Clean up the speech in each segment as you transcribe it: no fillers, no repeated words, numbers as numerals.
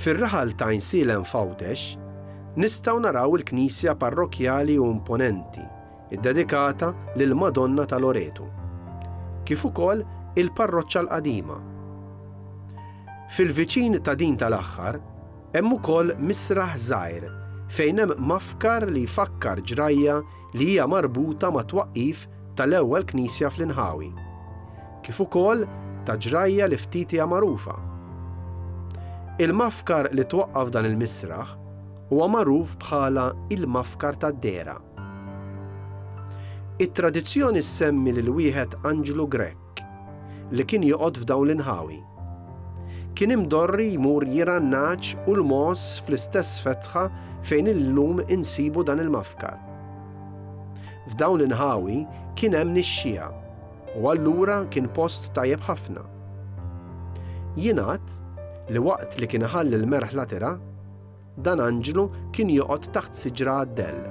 Fir-raħal ta' Insielem f'Għawdex nistgħu naraw il-Knisja parrokjali u imponenti iddedikata lil Madonna ta' Loreto, kif ukoll il-parroċċa l-qadima. Fil-viċin ta' din tal-aħħar hemm ukoll misraħ żgħir fejn hemm mafkar li jfakkar ġrajja li hija marbuta ma' twaqqif tal-ewwel knisja fl-Inħawi, kif ukoll ta' ġrajja li ftit hija magħrufa. Il-mafkar li twaqqaf dan il-misraħ huwa magħruf bħala il-mafkar tad-dera. It-tradizzjoni ssemmi lil wieħed Anġlu Grek li kien joqgħod f'dawn l-Inħawi. Kien imdorri jmur jirannaġġ u l-mos fl-istess fetħa fejn illum insibu dan il-mafkar. F'dawn l-Inħawi kien hemm nixxija u allura kien post tajjeb ħafna. Jingħad li waqt li kien iħalli l-merħla tira, dan Anġlu kien joqgħod taħt siġra għad-dell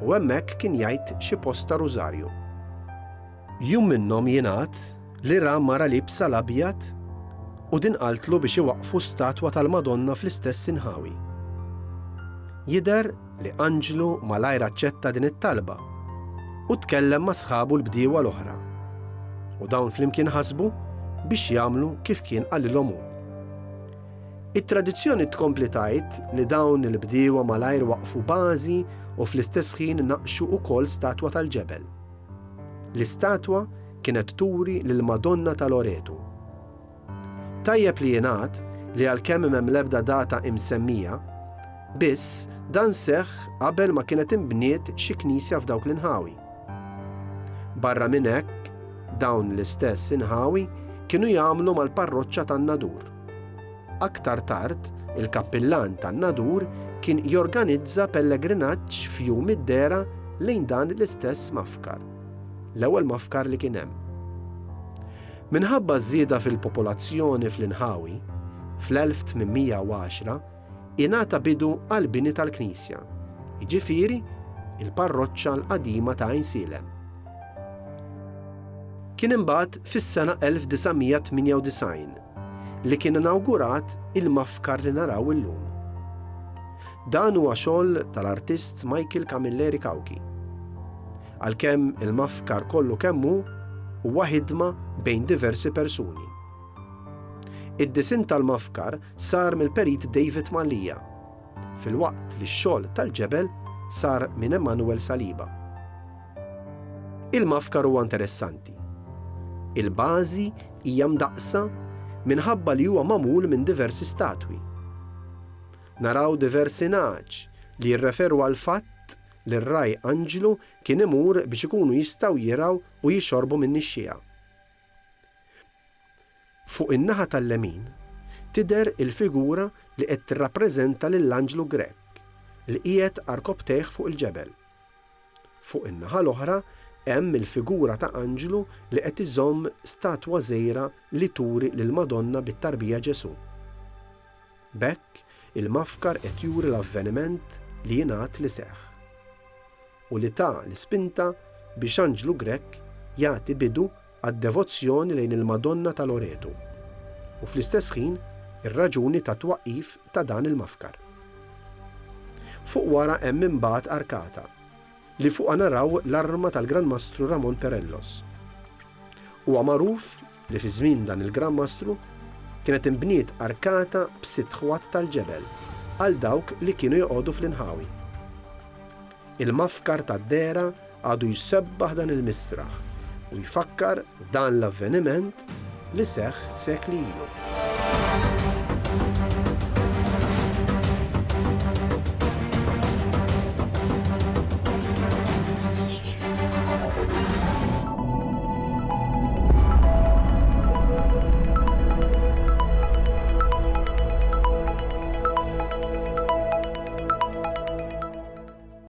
u hemmhekk kien jgħid xi post ta' rużarju. Jum minnhom jingħad li ra mara libsa l-abjad u din qaltlu biex iwaqqfu statwa tal-Madonna fl-istess Inħawi. Jidher li Anġlu malajr aċċetta din it-talba u tkellem ma' sħabu l-bdiewa l-oħra u dawn flimkien ħasbu biex jagħmlu kif kien qalilhom hu. It-tradizzjoni tkompli tgħid li dawn il-bdiewa malajr waqfu bażi u fl-istess ħin naqxu wkoll statwa tal-ġebel. L-istatwa kienet turi lill-Madonna ta' Loreto. Tajjeb li jingħad li għalkemm hemm l-ebda data imsemmija, biss dan seħħ qabel ma kienet imbniet xi knisja f'dawk l-Inħawi. Barra minn hekk, dawn l-istess Inħawi kienu jagħmlu mal-parroċċa tan-Nadur. Aktar tard, il-kappillan tan-Nadur kien jorganizza pellegrinaġġ f'jum id-dera lejn dan l-istess mafkar, l-ewwel mafkar li kien hemm. Minħabba żieda fil-popolazzjoni fl-Inħawi, fl-1810 ingħata bidu għall-bini tal-Knisja, jiġifieri il-parroċċa l-qadima ta' Insielem. Kien imbagħad fis-sena 1998 li kien inawgurat il-mafkar li naraw illum. Dan huwa xogħol tal-artist Michael Camilleri Cauchi. Għalkemm il-mafkar kollu kemm hu huwa ħidma bejn diversi persuni. Id-disin tal-mafkar sar mill-perit David Malija, filwaqt li x-xogħol tal-ġebel sar minn Emanuel Saliba. Il-mafkar huwa interessanti. Il-bażi hija mdaqsa minħabba li huwa magħmul minn diversi statwi. Naraw diversi naġ li jirreferu għal fatt li r-raj Anġlu kien imur biex ikunu jistgħu jiraw u jixorbu minn nixxija. Fuq in-naħa tal-lemin tidher il-figura li qed tirrappreżenta lill-Anġlu Grek li qiegħed arkobteħ fuq il-ġebel. Fuq in-naħa l-oħra hemm il-figura ta' Anġlu li qed iżomm statwa żgħira li turi lill-Madonna bit-Tarbija Ġesu. B'hekk il-mafkar qed juri l-avveniment li jingħad li seħħ u li ta' l-ispinta biex Anġlu Grek jagħti bidu għad-devozzjoni lejn il-Madonna ta' Loreto u fl-istess ħin ir-raġuni ta' twaqqif ta' dan il-mafkar. Fuq wara hemm imbagħad arkata li fuqha naraw l-arma tal-Gran Mastru Ramon Perellos. Huwa magħruf li fi żmien dan il-Gran Mastru kienet imbniet arkata b'6 ħwat tal-ġebel għal dawk li kienu joqogħdu fl-Inħawi. Il-mafkar tad-dera għadu jissebbaħ dan il-misraħ u jfakkar f'dan l-avveniment li seħħ sekli ilu.